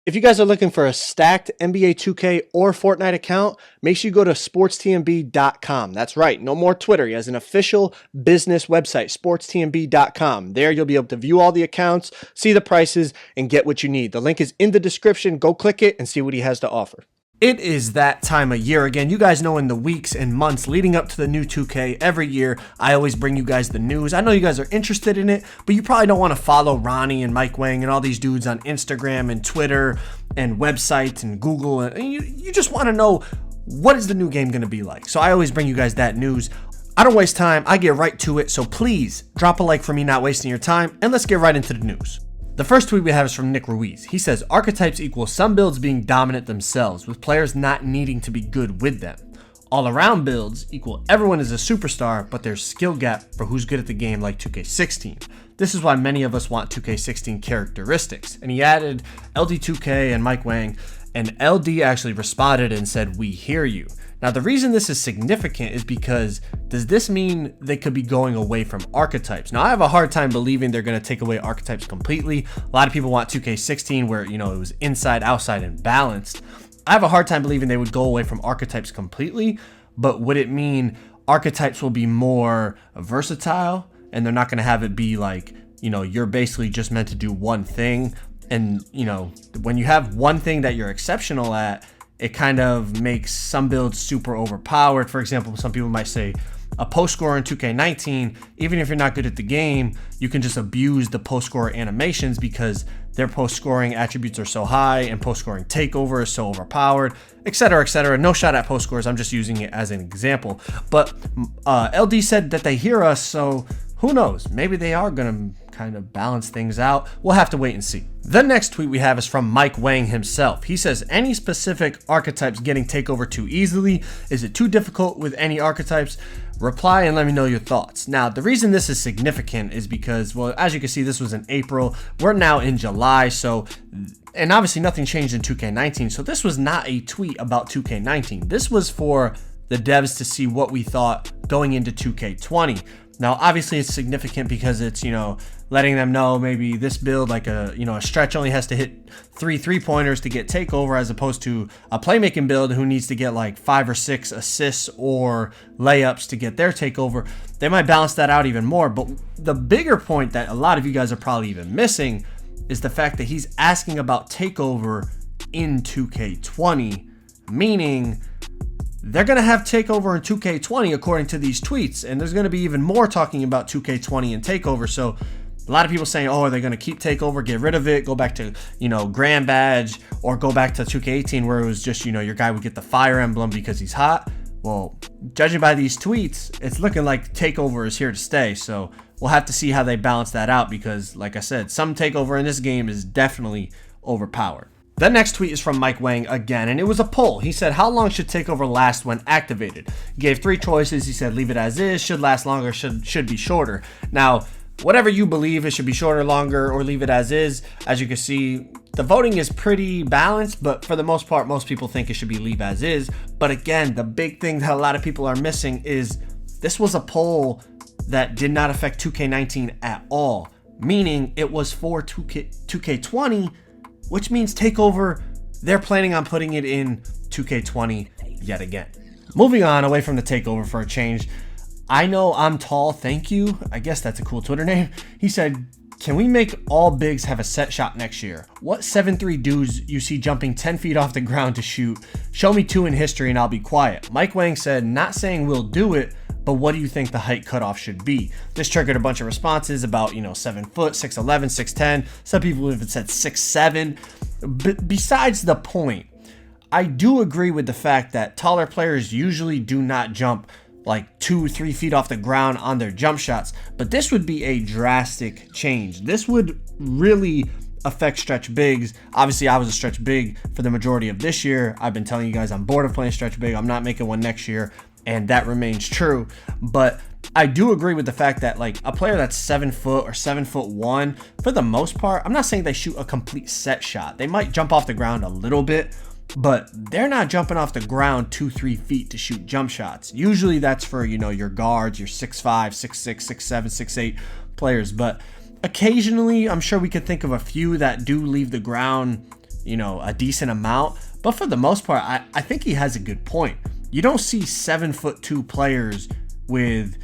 If you guys are looking for a stacked NBA 2K or Fortnite account, make sure you go to sportstnb.com. That's right, no more Twitter. He has an official business website, sportstnb.com. There you'll be able to view all the accounts, see the prices, and get what you need. The link is in the description. Go click it and see what he has to offer. It is that time of year again. You guys know in the weeks and months leading up to the new 2K every year, I always bring you guys the news. I know you guys are interested in it, but you probably don't want to follow Ronnie and Mike Wang and all these dudes on Instagram and Twitter and websites and Google. And you just want to know, what is the new game going to be like? So I always bring you guys that news. I don't waste time. I get right to it. So please drop a like for me not wasting your time, and let's get right into the news. The first tweet we have is from Nick Ruiz. He says, archetypes equal some builds being dominant themselves, with players not needing to be good with them. All-around builds equal everyone is a superstar, but there's skill gap for who's good at the game like 2K16. This is why many of us want 2K16 characteristics. And he added LD2K and Mike Wang, and LD actually responded and said, we hear you. Now, the reason this is significant is because, does this mean they could be going away from archetypes? Now, I have a hard time believing they're going to take away archetypes completely. A lot of people want 2K16 where, it was inside, outside, and balanced. I have a hard time believing they would go away from archetypes completely, but would it mean archetypes will be more versatile and they're not going to have it be like, you're basically just meant to do one thing? And, when you have one thing that you're exceptional at, it kind of makes some builds super overpowered. For example, some people might say a post scorer in 2K19, even if you're not good at the game, you can just abuse the post scorer animations because their post scoring attributes are so high and post scoring takeover is so overpowered, etc., etc. No shot at post scores. I'm just using it as an example. But LD said that they hear us, so who knows? Maybe they are going to kind of balance things out. We'll have to wait and see. The next tweet we have is from Mike Wang himself. He says, any specific archetypes getting takeover too easily? Is it too difficult with any archetypes? Reply and let me know your thoughts. Now, the reason this is significant is because, well, as you can see, this was in April. We're now in July, and obviously nothing changed in 2K19, so this was not a tweet about 2K19. This was for the devs to see what we thought going into 2K20. Now, obviously, it's significant because it's, letting them know maybe this build, like a stretch only has to hit 3 3-pointers to get takeover, as opposed to a playmaking build who needs to get like 5 or 6 assists or layups to get their takeover. They might balance that out even more. But the bigger point that a lot of you guys are probably even missing is the fact that he's asking about takeover in 2K20, meaning they're going to have takeover in 2K20 according to these tweets, and there's going to be even more talking about 2K20 and takeover. So a lot of people saying, oh, are they going to keep takeover, get rid of it, go back to, Grand Badge, or go back to 2K18 where it was just, your guy would get the fire emblem because he's hot? Well, judging by these tweets, it's looking like takeover is here to stay. So we'll have to see how they balance that out because, like I said, some takeover in this game is definitely overpowered. The next tweet is from Mike Wang again, and it was a poll. He said, how long should takeover last when activated? He gave 3 choices. He said, leave it as is, should last longer, should be shorter. Now, whatever you believe, it should be shorter, longer, or leave it as is. As you can see, the voting is pretty balanced, but for the most part, most people think it should be leave as is. But again, the big thing that a lot of people are missing is this was a poll that did not affect 2K19 at all, meaning it was for 2K20, which means takeover, they're planning on putting it in 2K20 yet again. Moving on away from the takeover for a change, I know I'm tall, thank you. I guess that's a cool Twitter name. He said, can we make all bigs have a set shot next year? What 7'3" dudes you see jumping 10 feet off the ground to shoot? Show me 2 in history and I'll be quiet. Mike Wang said, not saying we'll do it, but what do you think the height cutoff should be? This triggered a bunch of responses about, 7 foot, 6'11", 6'10". Some people even said 6'7". Besides the point, I do agree with the fact that taller players usually do not jump like 2-3 feet off the ground on their jump shots, but this would be a drastic change. This would really affect stretch bigs. Obviously, I was a stretch big for the majority of this year. I've been telling you guys I'm bored of playing stretch big. I'm not making one next year, and that remains true. But I do agree with the fact that like a player that's 7 foot or 7'1", for the most part, I'm not saying they shoot a complete set shot. They might jump off the ground a little bit, but they're not jumping off the ground 2-3 feet to shoot jump shots. Usually that's for, your guards, your 6'5", 6'6", 6'7", 6'8" players. But occasionally, I'm sure we could think of a few that do leave the ground a decent amount. But for the most part, I think he has a good point. You don't see 7'2" players with,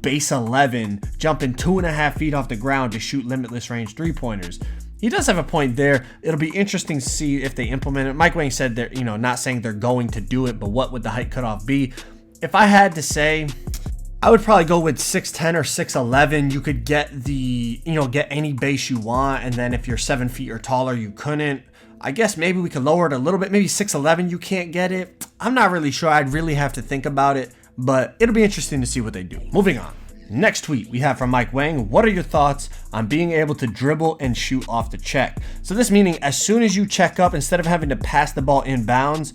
base 11 jumping 2.5 feet off the ground to shoot limitless range 3-pointers. He does have a point there. It'll be interesting to see if they implement it. Mike Wang said they're, not saying they're going to do it, but what would the height cutoff be? If I had to say, I would probably go with 6'10 or 6'11. You could get get any base you want. And then if you're 7 feet or taller, you couldn't. I guess maybe we could lower it a little bit. Maybe 6'11, you can't get it. I'm not really sure. I'd really have to think about it, but it'll be interesting to see what they do. Moving on. Next tweet we have from Mike Wang. What are your thoughts on being able to dribble and shoot off the check? So this meaning as soon as you check up, instead of having to pass the ball inbounds,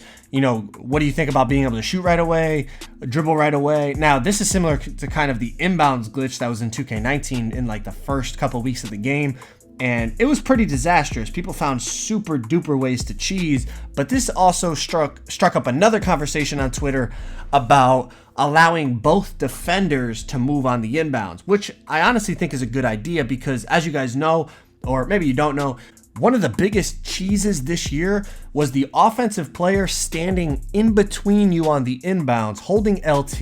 what do you think about being able to shoot right away, dribble right away? Now, this is similar to kind of the inbounds glitch that was in 2K19 in like the first couple of weeks of the game. And it was pretty disastrous. People found super duper ways to cheese, but this also struck up another conversation on Twitter about allowing both defenders to move on the inbounds, which I honestly think is a good idea because, as you guys know, or maybe you don't know, one of the biggest cheeses this year was the offensive player standing in between you on the inbounds, holding LT.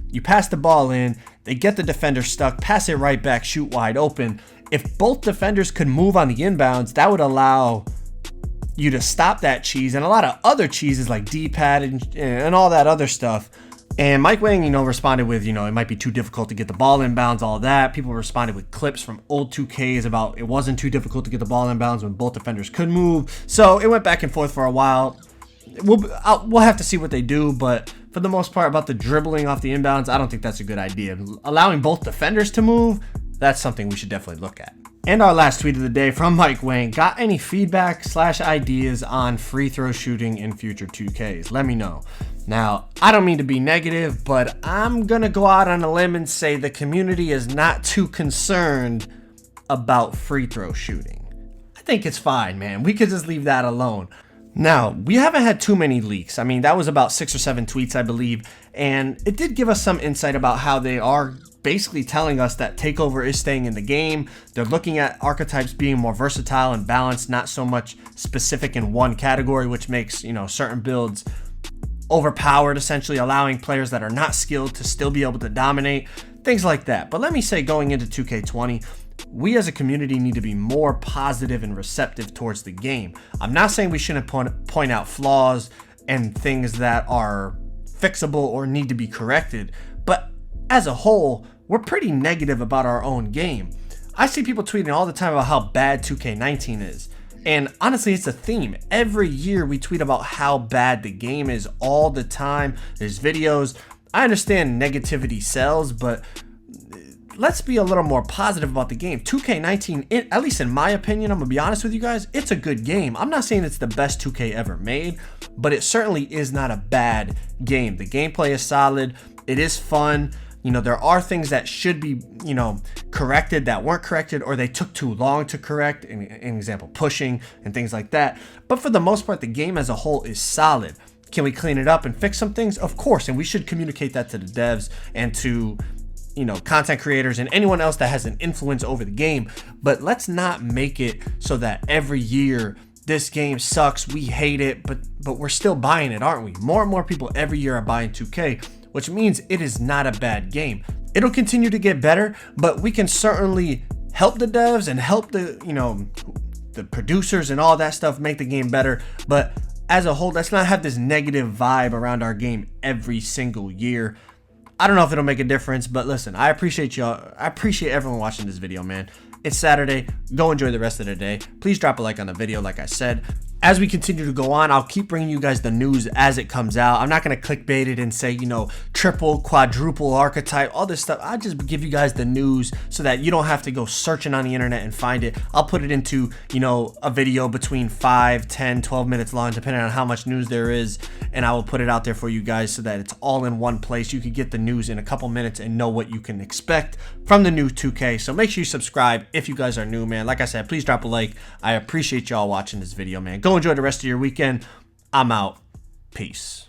You pass the ball in, they get the defender stuck, pass it right back, shoot wide open. If both defenders could move on the inbounds, that would allow you to stop that cheese and a lot of other cheeses like D-pad and all that other stuff. And Mike Wang, responded with, it might be too difficult to get the ball inbounds, all that. People responded with clips from old 2Ks about it wasn't too difficult to get the ball inbounds when both defenders could move. So it went back and forth for a while. We'll have to see what they do, but for the most part about the dribbling off the inbounds, I don't think that's a good idea. Allowing both defenders to move, that's something we should definitely look at. And our last tweet of the day from Mike Wang. Got any feedback / ideas on free throw shooting in future 2Ks? Let me know. Now, I don't mean to be negative, but I'm going to go out on a limb and say the community is not too concerned about free throw shooting. I think it's fine, man. We could just leave that alone. Now, we haven't had too many leaks. I mean, that was about 6 or 7 tweets, I believe. And it did give us some insight about how they are basically telling us that Takeover is staying in the game. They're looking at archetypes being more versatile and balanced, not so much specific in one category, which makes, certain builds overpowered, essentially allowing players that are not skilled to still be able to dominate, things like that. But let me say, going into 2K20, we as a community need to be more positive and receptive towards the game. I'm not saying we shouldn't point out flaws and things that are fixable or need to be corrected, but as a whole, we're pretty negative about our own game. I see people tweeting all the time about how bad 2K19 is. And honestly, it's a theme. Every year we tweet about how bad the game is all the time. There's videos. I understand negativity sells, but let's be a little more positive about the game. 2K19, at least in my opinion, I'm going to be honest with you guys, it's a good game. I'm not saying it's the best 2K ever made, but it certainly is not a bad game. The gameplay is solid. It is fun. There are things that should be, corrected that weren't corrected, or they took too long to correct. An example, pushing and things like that. But for the most part, the game as a whole is solid. Can we clean it up and fix some things? Of course. And we should communicate that to the devs and to, content creators and anyone else that has an influence over the game. But let's not make it so that every year this game sucks, we hate it, but we're still buying it, aren't we? More and more people every year are buying 2K, which means it is not a bad game. It'll continue to get better, but we can certainly help the devs and help the, the producers and all that stuff make the game better. But as a whole, let's not have this negative vibe around our game every single year. I don't know if it'll make a difference, but listen, I appreciate y'all. I appreciate everyone watching this video, man. It's Saturday. Go enjoy the rest of the day. Please drop a like on the video, like I said. As we continue to go on, I'll keep bringing you guys the news as it comes out. I'm not going to clickbait it and say, triple, quadruple archetype, all this stuff. I just give you guys the news so that you don't have to go searching on the internet and find it. I'll put it into, a video between 5, 10, 12 minutes long, depending on how much news there is. And I will put it out there for you guys so that it's all in one place. You can get the news in a couple minutes and know what you can expect from the new 2K. So make sure you subscribe if you guys are new, man. Like I said, please drop a like. I appreciate y'all watching this video, man. Go enjoy the rest of your weekend. I'm out. Peace.